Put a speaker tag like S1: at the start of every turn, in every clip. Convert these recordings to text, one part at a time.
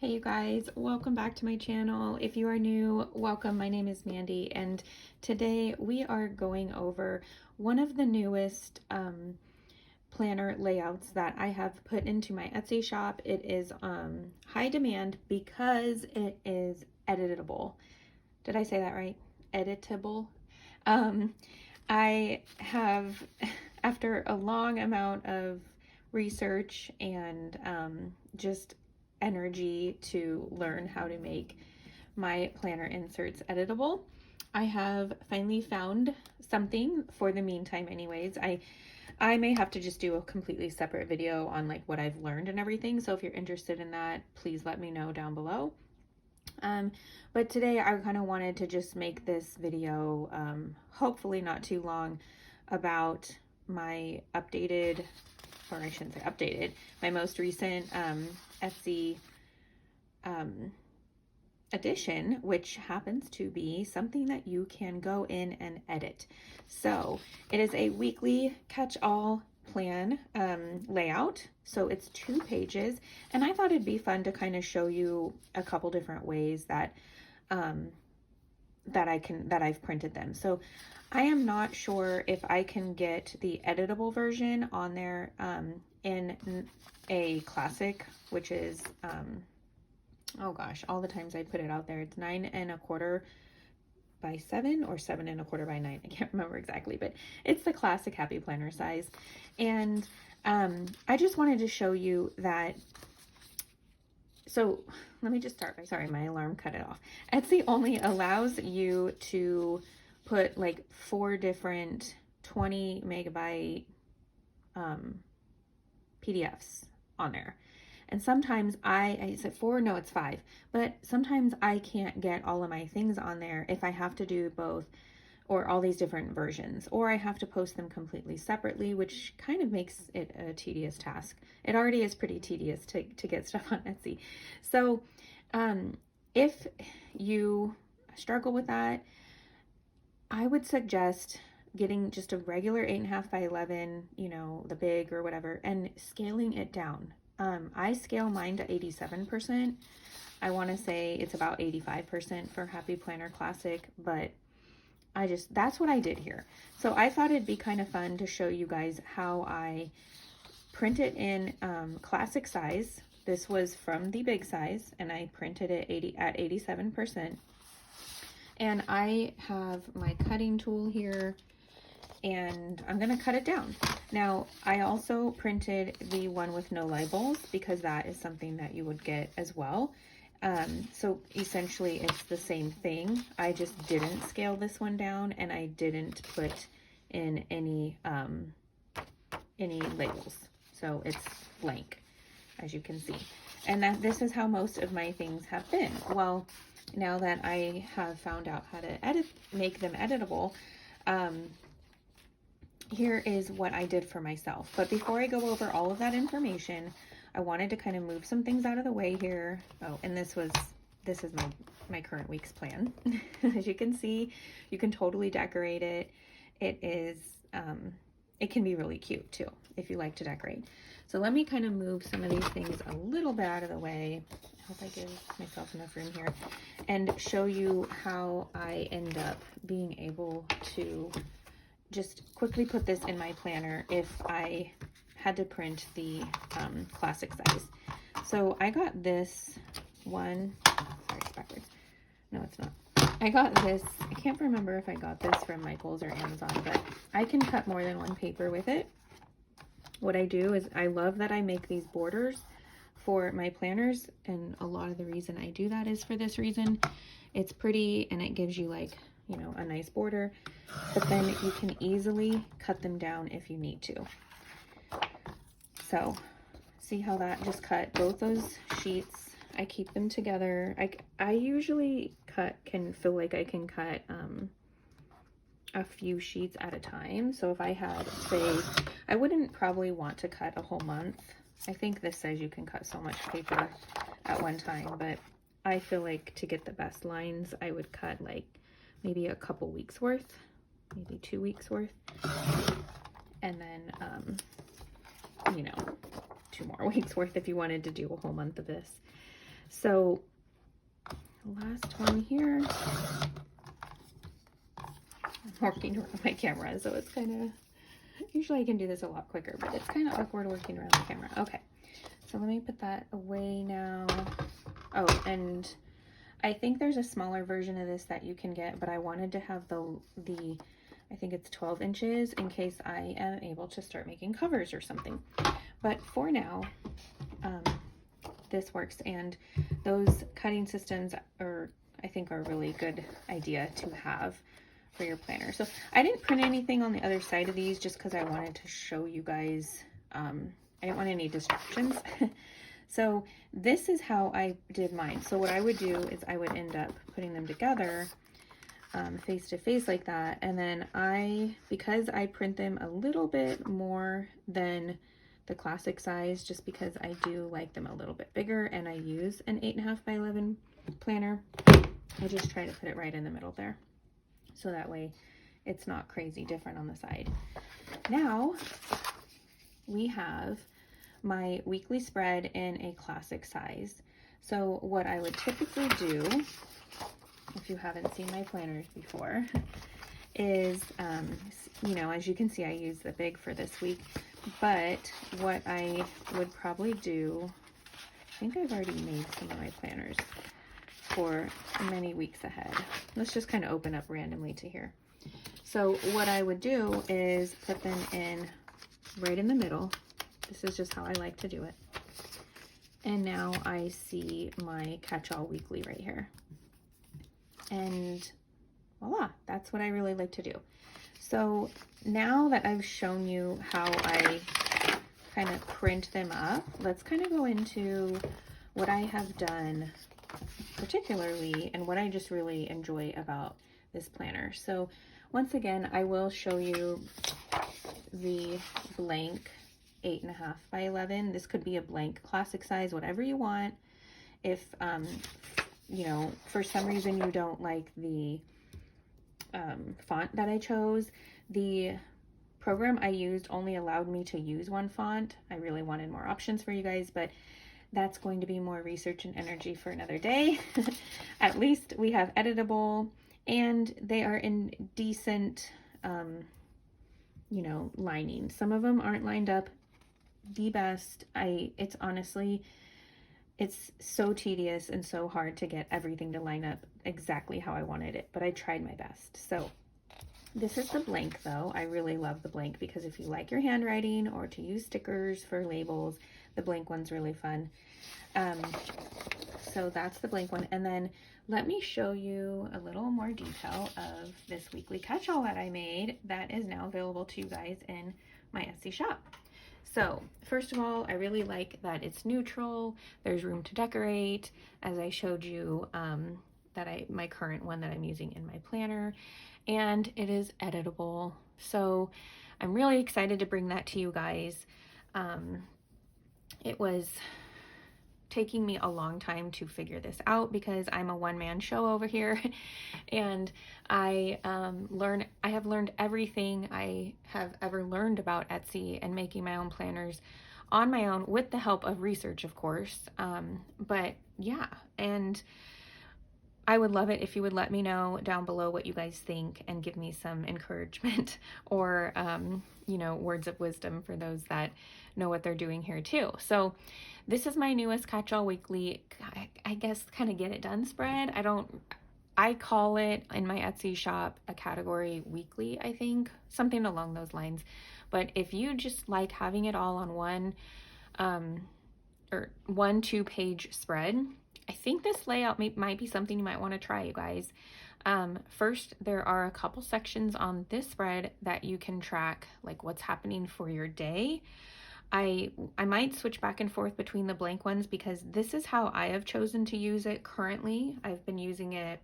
S1: Hey you guys, welcome back to my channel. If you are new, welcome. My name is Mandy and today we are going over one of the newest planner layouts that I have put into my Etsy shop. It is high demand because it is editable. Did I say that right? Editable. I have, after a long amount of research and just energy to learn how to make my planner inserts editable, I have finally found something for the meantime anyways. I may have to just do a completely separate video on like what I've learned and everything, so if you're interested in that, please let me know down below. But today I kind of wanted to just make this video, hopefully not too long, about my updated, or I shouldn't say updated, my most recent Etsy addition, which happens to be something that you can go in and edit. So it is a weekly catch-all plan layout. So it's 2 pages, and I thought it'd be fun to kind of show you a couple different ways that I've printed them. So I am not sure if I can get the editable version on there in a classic, which is oh gosh, all the times I put it out there, it's 9 1/4 by 7 or 7 1/4 by 9. I can't remember exactly, but it's the classic Happy Planner size. And I just wanted to show you that. So let me just start by, sorry, my alarm cut it off. Etsy only allows you to put like 4 different 20 megabyte PDFs on there. And sometimes I said 4, no, it's 5, but sometimes I can't get all of my things on there if I have to do both, or all these different versions, or I have to post them completely separately, which kind of makes it a tedious task. It already is pretty tedious to get stuff on Etsy. So if you struggle with that, I would suggest getting just a regular 8.5 by 11, you know, the big or whatever, and scaling it down. I scale mine to 87%. I want to say it's about 85% for Happy Planner Classic, but that's what I did here. So I thought it'd be kind of fun to show you guys how I print it in classic size. This was from the big size, and I printed it at 87%. And I have my cutting tool here, and I'm gonna cut it down. Now, I also printed the one with no labels because that is something that you would get as well. So essentially it's the same thing. I just didn't scale this one down, and I didn't put in any labels. So it's blank, as you can see. And this is how most of my things have been. Well, now that I have found out how to make them editable, here is what I did for myself. But before I go over all of that information, I wanted to kind of move some things out of the way here. Oh, and this is my current week's plan. As you can see, you can totally decorate it. It is, it can be really cute too, if you like to decorate. So let me kind of move some of these things a little bit out of the way. I hope I give myself enough room here, and show you how I end up being able to just quickly put this in my planner if I had to print the classic size. So I got this one, sorry, it's backwards. No, it's not. I got this, I can't remember if I got this from Michael's or Amazon, but I can cut more than one paper with it. What I do is I love that I make these borders for my planners, and a lot of the reason I do that is for this reason. It's pretty, and it gives you, like, you know, a nice border, but then you can easily cut them down if you need to. So see how that just cut both those sheets. I keep them together. I usually can feel like I can cut a few sheets at a time. So if I had, say, I wouldn't probably want to cut a whole month. I think this says you can cut so much paper at one time, but I feel like to get the best lines, I would cut like maybe a couple weeks worth, maybe 2 weeks worth, and then you know, 2 more weeks worth if you wanted to do a whole month of this. So last one here, I'm working around my camera, so it's kind of, usually I can do this a lot quicker, but it's kind of awkward working around the camera. Okay, so let me put that away now. Oh, and I think there's a smaller version of this that you can get, but I wanted to have the I think it's 12 inches in case I am able to start making covers or something. But for now, this works, and those cutting systems I think are a really good idea to have for your planner. So I didn't print anything on the other side of these just because I wanted to show you guys. I didn't want any distractions. So this is how I did mine. So what I would do is I would end up putting them together face to face like that. And then because I print them a little bit more than the classic size, just because I do like them a little bit bigger, and I use an 8.5 by 11 planner, I just try to put it right in the middle there. So that way it's not crazy different on the side. Now we have my weekly spread in a classic size. So what I would typically do, if you haven't seen my planners before, is, you know, as you can see, I use the big for this week, but what I would probably do, I think I've already made some of my planners for many weeks ahead. Let's just kind of open up randomly to here. So what I would do is put them in right in the middle. This is just how I like to do it. And now I see my Catchall weekly right here. And voila, that's what I really like to do. So now that I've shown you how I kind of print them up, let's kind of go into what I have done particularly and what I just really enjoy about this planner. So once again, I will show you the blank 8.5 by 11. This could be a blank classic size, whatever you want. If you know, for some reason you don't like the font that I chose, the program I used only allowed me to use one font. I really wanted more options for you guys, but that's going to be more research and energy for another day. At least we have Editable, and they are in decent, you know, lining. Some of them aren't lined up the best. It's honestly, it's so tedious and so hard to get everything to line up exactly how I wanted it, but I tried my best. So this is the blank though. I really love the blank because if you like your handwriting or to use stickers for labels, the blank one's really fun. So that's the blank one. And then let me show you a little more detail of this weekly catch-all that I made that is now available to you guys in my Etsy shop. So first of all, I really like that it's neutral. There's room to decorate, as I showed you my current one that I'm using in my planner, and it is editable. So I'm really excited to bring that to you guys. It was taking me a long time to figure this out because I'm a one-man show over here, and I have learned everything I have ever learned about Etsy and making my own planners on my own with the help of research, of course. But yeah, and I would love it if you would let me know down below what you guys think and give me some encouragement or, you know, words of wisdom for those that know what they're doing here too. So this is my newest Catchall Weekly, I guess, kind of get it done spread. I call it in my Etsy shop a category weekly, I think, something along those lines. But if you just like having it all on one or 2-page spread, I think this layout might be something you might want to try, you guys. First, there are a couple sections on this spread that you can track like what's happening for your day. I might switch back and forth between the blank ones because this is how I have chosen to use it currently. I've been using it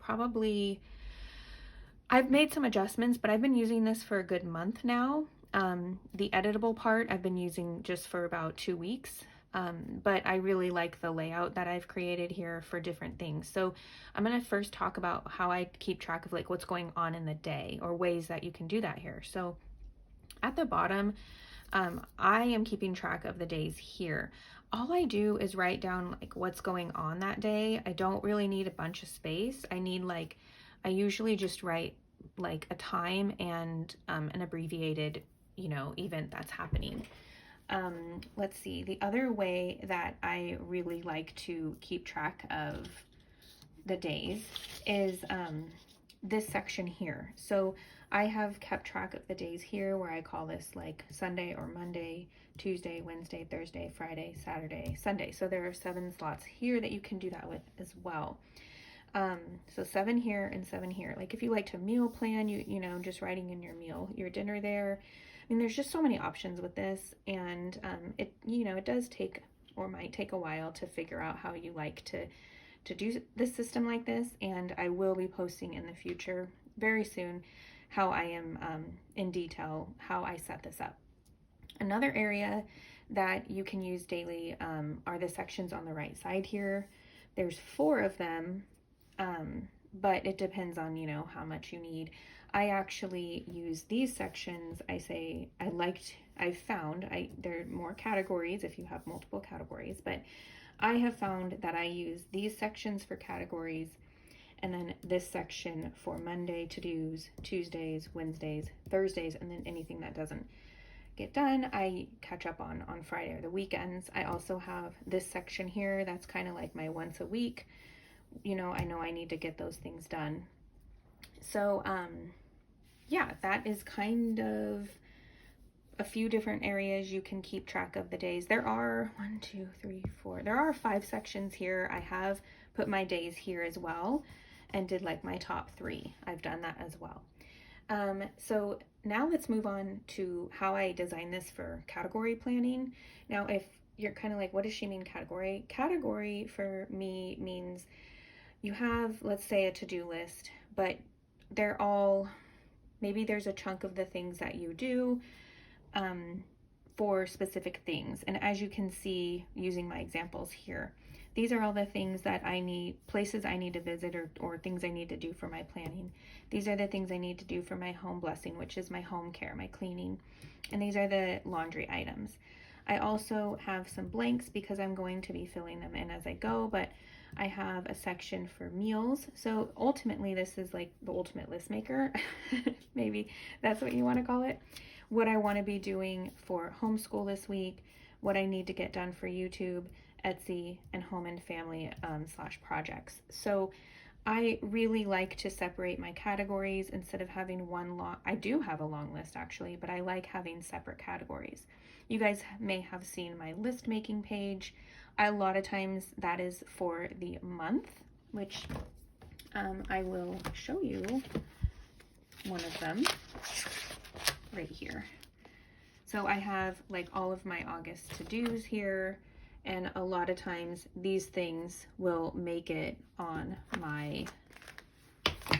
S1: I've made some adjustments, but I've been using this for a good month now. The editable part I've been using just for about 2 weeks. But I really like the layout that I've created here for different things. So I'm going to first talk about how I keep track of like what's going on in the day or ways that you can do that here. So at the bottom, I am keeping track of the days here. all I do is write down like what's going on that day. I don't really need a bunch of space. I usually just write like a time and an abbreviated, event that's happening. Let's see, the other way that I really like to keep track of the days is this section here. So I have kept track of the days here where I call this like Sunday or Monday, Tuesday, Wednesday, Thursday, Friday, Saturday, Sunday. So there are 7 slots here that you can do that with as well. So 7 here and 7 here. Like if you like to meal plan, just writing in your dinner there. I mean, there's just so many options with this, and it does take or might take a while to figure out how you like to do this system like this, and I will be posting in the future very soon how I am in detail how I set this up. Another area that you can use daily are the sections on the right side here. There's 4 of them, but it depends on how much you need. I actually use these sections. I've found there are more categories if you have multiple categories, but I have found that I use these sections for categories, and then this section for Monday to-dos, Tuesdays, Wednesdays, Thursdays, and then anything that doesn't get done, I catch up on Friday or the weekends. I also have this section here that's kind of like my once a week. I know I need to get those things done. So, yeah, that is kind of a few different areas you can keep track of the days. There are 1, 2, 3, 4. There are 5 sections here. I have put my days here as well and did like my top 3. I've done that as well. So now let's move on to how I design this for category planning. Now, if you're kind of like, what does she mean category? Category for me means you have, let's say, a to-do list, but maybe there's a chunk of the things that you do for specific things. And as you can see using my examples here, these are all the things that I need, places I need to visit or things I need to do for my planning. These are the things I need to do for my home blessing, which is my home care, my cleaning. And these are the laundry items. I also have some blanks because I'm going to be filling them in as I go, but I have a section for meals. So ultimately, this is like the ultimate list maker. Maybe that's what you want to call it. What I want to be doing for homeschool this week, what I need to get done for YouTube, Etsy, and home and family / projects. So I really like to separate my categories instead of having I do have a long list actually, but I like having separate categories. You guys may have seen my list making page. A lot of times that is for the month, which I will show you one of them right here. So I have like all of my August to-dos here, and a lot of times these things will make it on my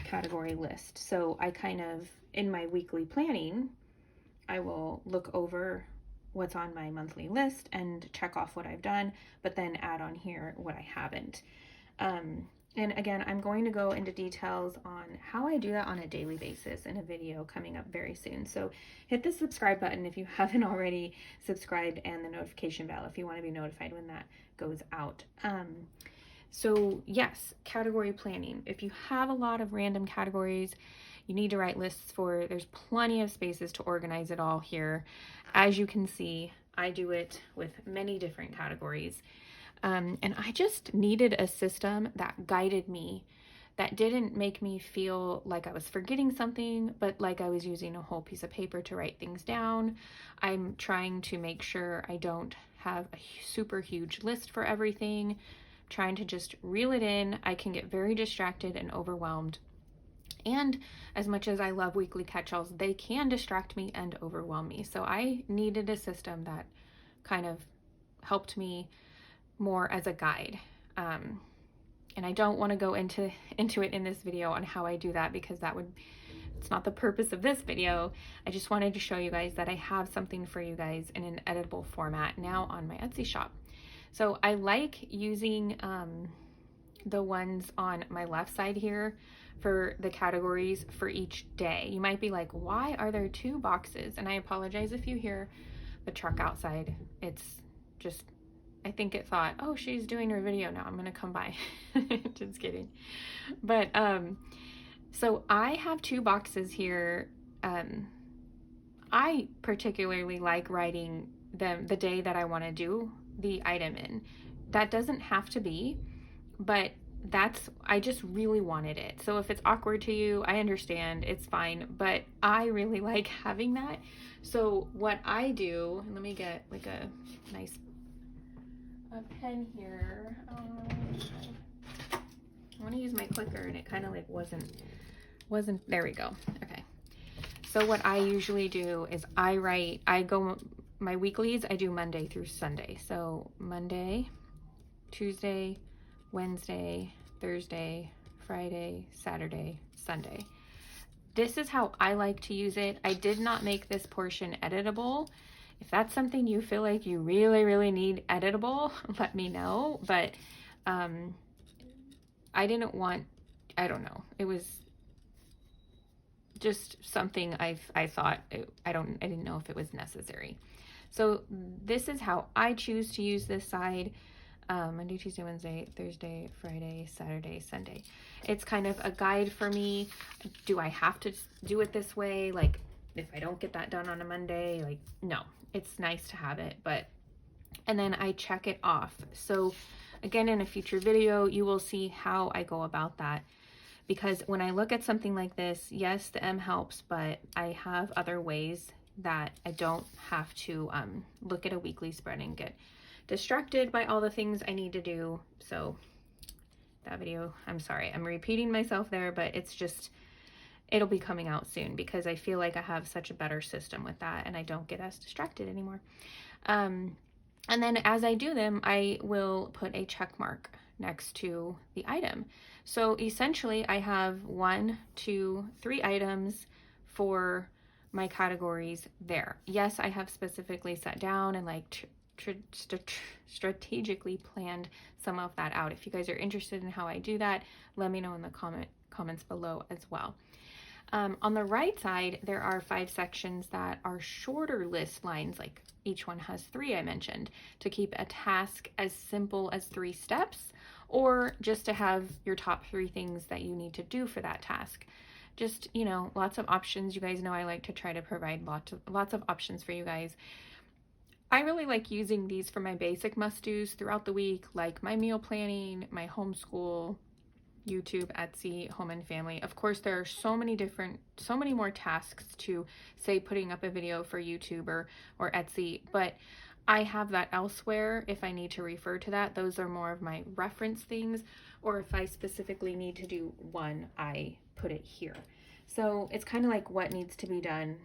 S1: category list. So I kind of, in my weekly planning, I will look over what's on my monthly list and check off what I've done, but then add on here what I haven't. And again, I'm going to go into details on how I do that on a daily basis in a video coming up very soon. So hit the subscribe button if you haven't already subscribed, and the notification bell if you want to be notified when that goes out. So yes, category planning. If you have a lot of random categories, you need to write lists for, there's plenty of spaces to organize it all here. As you can see, I do it with many different categories. And I just needed a system that guided me, that didn't make me feel like I was forgetting something, but like I was using a whole piece of paper to write things down. I'm trying to make sure I don't have a super huge list for everything, trying to just reel it in. I can get very distracted and overwhelmed. And as much as I love weekly catch-alls, they can distract me and overwhelm me. So I needed a system that kind of helped me more as a guide. And I don't want to go into it in this video on how I do that, because it's not the purpose of this video. I just wanted to show you guys that I have something for you guys in an editable format now on my Etsy shop. So I like using the ones on my left side here for the categories for each day. You might be like, why are there 2 boxes? And I apologize if you hear the truck outside. It's just I think it thought, oh, she's doing her video now, I'm gonna come by. Just kidding. But so I have 2 boxes here. I particularly like writing them the day that I want to do the item in. That doesn't have to be, but I just really wanted it. So if it's awkward to you, I understand, it's fine, but I really like having that. So what I do, let me get like a nice pen here. I want to use my clicker and it kind of like wasn't, there we go. Okay. So what I usually do is my weeklies, I do Monday through Sunday. So Monday, Tuesday, Wednesday, Thursday, Friday, Saturday, Sunday. This is how I like to use it. I did not make this portion editable. If that's something you feel like you really, really need editable, let me know. But I didn't want, I don't know. It was just something I thought, I didn't know if it was necessary. So this is how I choose to use this side. Monday, Tuesday, Wednesday, Thursday, Friday, Saturday, Sunday. It's kind of a guide for me. Do I have to do it this way? Like if I don't get that done on a Monday, like no, it's nice to have it, and then I check it off. So again, in a future video, you will see how I go about that. Because when I look at something like this, yes, the M helps, but I have other ways that I don't have to look at a weekly spread and get distracted by all the things I need to do. So that video, I'm sorry, I'm repeating myself there, but it's just, it'll be coming out soon because I feel like I have such a better system with that and I don't get as distracted anymore. And then as I do them, I will put a check mark next to the item. So essentially I have 1, 2, 3 items for my categories there. Yes, I have specifically sat down and like strategically planned some of that out. If you guys are interested in how I do that, let me know in the comments below as well. On the right side, there are 5 sections that are shorter list lines, like each one has 3 I mentioned, to keep a task as simple as 3 steps, or just to have your top 3 things that you need to do for that task. Just, you know, lots of options. You guys know I like to try to provide lots of options for you guys. I really like using these for my basic must-dos throughout the week, like my meal planning, my homeschool, YouTube, Etsy, home and family. Of course, there are so many more tasks to, say, putting up a video for YouTube or Etsy, but I have that elsewhere if I need to refer to that. Those are more of my reference things, or if I specifically need to do one, I put it here. So it's kind of like what needs to be done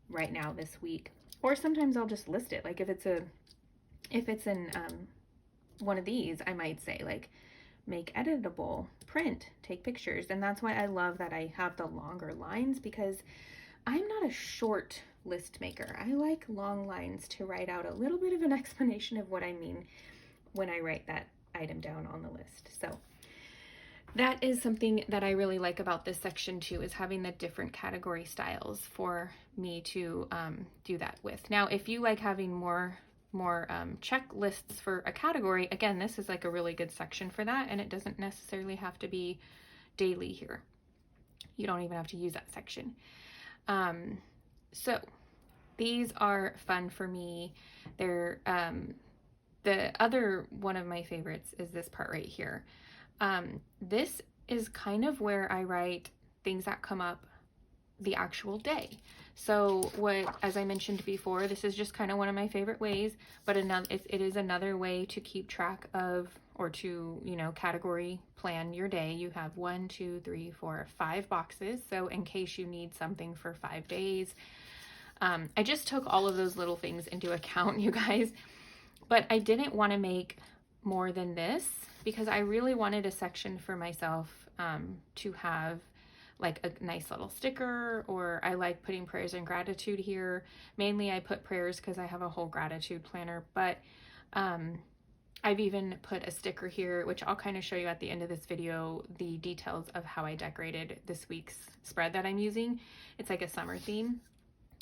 S1: right now this week. Or sometimes I'll just list it. Like if it's in one of these, I might say like, make editable, print, take pictures. And that's why I love that I have the longer lines, because I'm not a short list maker. I like long lines to write out a little bit of an explanation of what I mean when I write that item down on the list. So that is something that I really like about this section too, is having the different category styles for me to do that with. Now, if you like having more checklists for a category, again, this is like a really good section for that, and it doesn't necessarily have to be daily here. You don't even have to use that section. So these are fun for me. They're the other one of my favorites is this part right here. This is kind of where I write things that come up the actual day. So as I mentioned before, this is just kind of one of my favorite ways, but it is another way to keep track of, or to, you know, category plan your day. You have 1, 2, 3, 4, 5 boxes. So in case you need something for 5 days, I just took all of those little things into account, you guys, but I didn't want to make more than this because I really wanted a section for myself to have like a nice little sticker, or I like putting prayers and gratitude here. Mainly I put prayers because I have a whole gratitude planner, but I've even put a sticker here, which I'll kind of show you at the end of this video, the details of how I decorated this week's spread that I'm using. It's like a summer theme.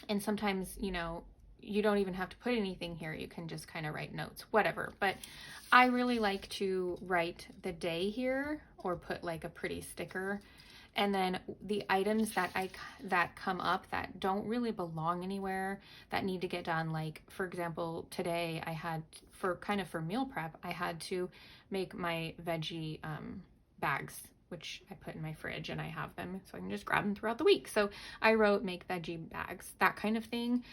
S1: And sometimes, you know, you don't even have to put anything here. You can just kind of write notes, whatever. But I really like to write the day here or put like a pretty sticker. And then the items that come up that don't really belong anywhere, that need to get done. Like, for example, today I had, for meal prep, I had to make my veggie bags, which I put in my fridge, and I have them so I can just grab them throughout the week. So I wrote make veggie bags, that kind of thing.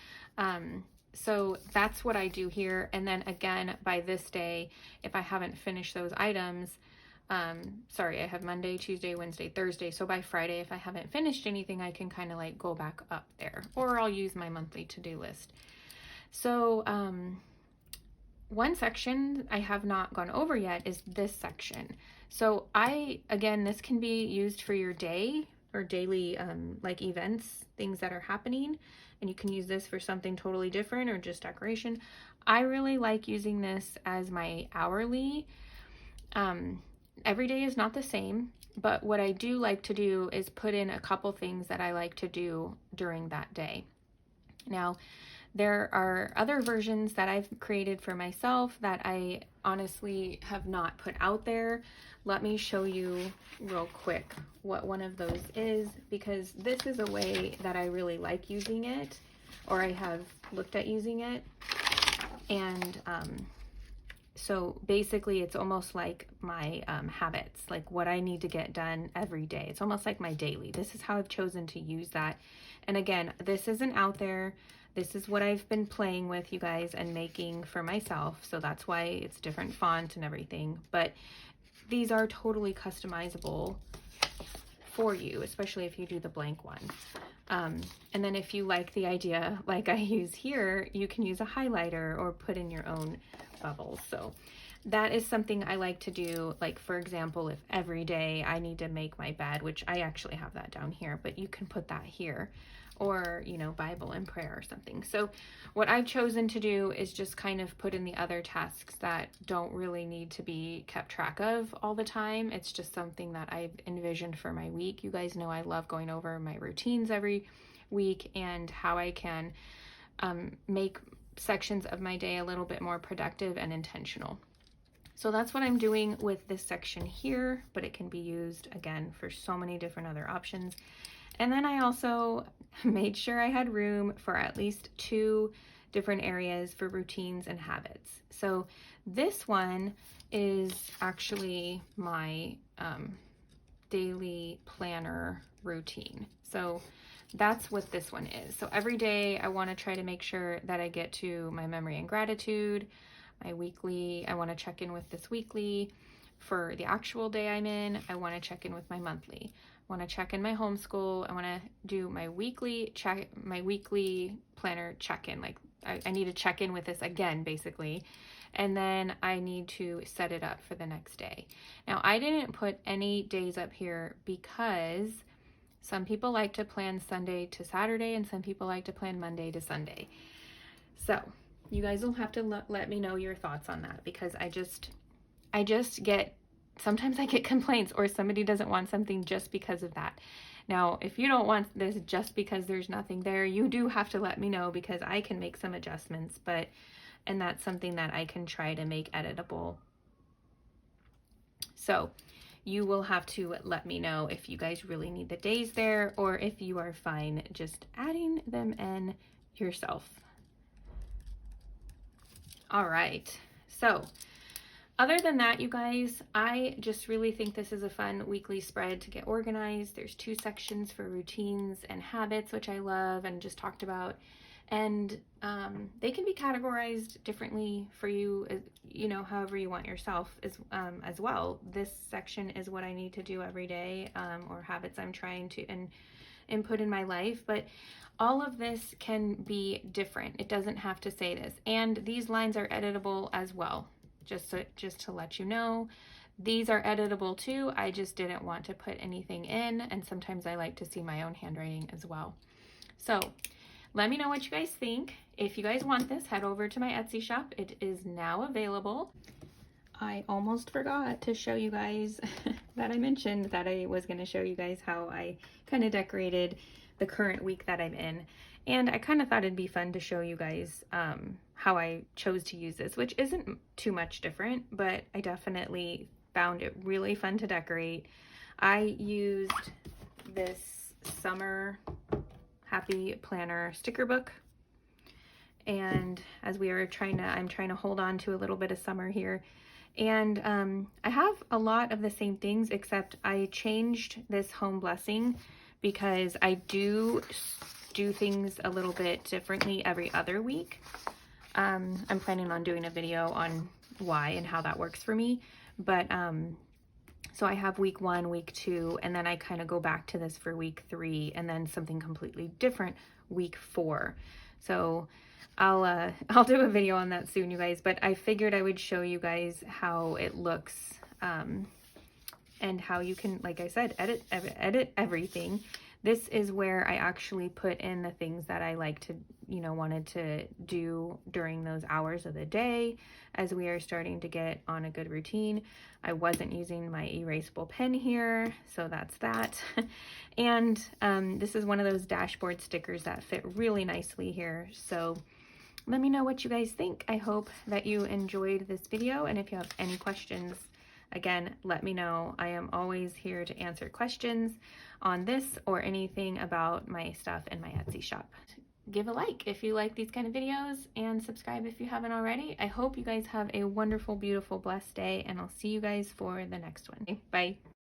S1: So that's what I do here. And then again, by this day, if I haven't finished those items, sorry, I have Monday, Tuesday, Wednesday, Thursday. So by Friday, if I haven't finished anything, I can kind of like go back up there, or I'll use my monthly to-do list. So, one section I have not gone over yet is this section. So again, this can be used for your day or daily, like events, things that are happening. And you can use this for something totally different or just decoration. I really like using this as my hourly. Every day is not the same, but what I do like to do is put in a couple things that I like to do during that day. Now, there are other versions that I've created for myself that I honestly have not put out there. Let me show you real quick what one of those is, because this is a way that I really like using it, or I have looked at using it. And so basically it's almost like my habits, like what I need to get done every day. It's almost like my daily. This is how I've chosen to use that. And again, this isn't out there. This is what I've been playing with, you guys, and making for myself. So that's why it's different font and everything. But these are totally customizable for you, especially if you do the blank one. And then if you like the idea, like I use here, you can use a highlighter or put in your own bubbles. So that is something I like to do. Like, for example, if every day I need to make my bed, which I actually have that down here, but you can put that here, or, you know, Bible and prayer or something. So what I've chosen to do is just kind of put in the other tasks that don't really need to be kept track of all the time. It's just something that I've envisioned for my week. You guys know I love going over my routines every week and how I can make sections of my day a little bit more productive and intentional. So that's what I'm doing with this section here, but it can be used again for so many different other options. And then I also made sure I had room for at least 2 different areas for routines and habits. So this one is actually my daily planner routine. So that's what this one is. So every day I want to try to make sure that I get to my memory and gratitude, my weekly. I want to check in with this weekly. For the actual day I'm in, I want to check in with my monthly. I want to check in my homeschool. I want to do my weekly planner check-in. Like I need to check in with this again, basically. And then I need to set it up for the next day. Now, I didn't put any days up here because some people like to plan Sunday to Saturday and some people like to plan Monday to Sunday. So you guys will have to let me know your thoughts on that, because I just get, sometimes I get complaints or somebody doesn't want something just because of that. Now, if you don't want this just because there's nothing there, you do have to let me know, because I can make some adjustments, and that's something that I can try to make editable. So you will have to let me know if you guys really need the days there, or if you are fine just adding them in yourself. All right, so other than that, you guys, I just really think this is a fun weekly spread to get organized. There's 2 sections for routines and habits, which I love and just talked about. And they can be categorized differently for you, you know, however you want yourself as well. This section is what I need to do every day, or habits I'm trying to input in my life. But all of this can be different. It doesn't have to say this. And these lines are editable as well. Just to let you know, these are editable too. I just didn't want to put anything in, and sometimes I like to see my own handwriting as well. So let me know what you guys think. If you guys want this, head over to my Etsy shop. It is now available. I almost forgot to show you guys that I mentioned that I was going to show you guys how I kind of decorated the current week that I'm in. And I kind of thought it'd be fun to show you guys how I chose to use this, which isn't too much different, but I definitely found it really fun to decorate. I used this Summer Happy Planner sticker book. And as we are I'm trying to hold on to a little bit of summer here. And I have a lot of the same things, except I changed this home blessing because I do things a little bit differently every other week. I'm planning on doing a video on why and how that works for me. But so I have week 1, week 2, and then I kind of go back to this for week 3, and then something completely different week 4. So I'll do a video on that soon, you guys, but I figured I would show you guys how it looks, and how you can, like I said, edit everything. This is where I actually put in the things that I like to, wanted to do during those hours of the day as we are starting to get on a good routine. I wasn't using my erasable pen here, so that's that. And this is one of those dashboard stickers that fit really nicely here. So let me know what you guys think. I hope that you enjoyed this video, and if you have any questions, again, let me know. I am always here to answer questions on this or anything about my stuff in my Etsy shop. Give a like if you like these kind of videos, and subscribe if you haven't already. I hope you guys have a wonderful, beautiful, blessed day, and I'll see you guys for the next one. Bye.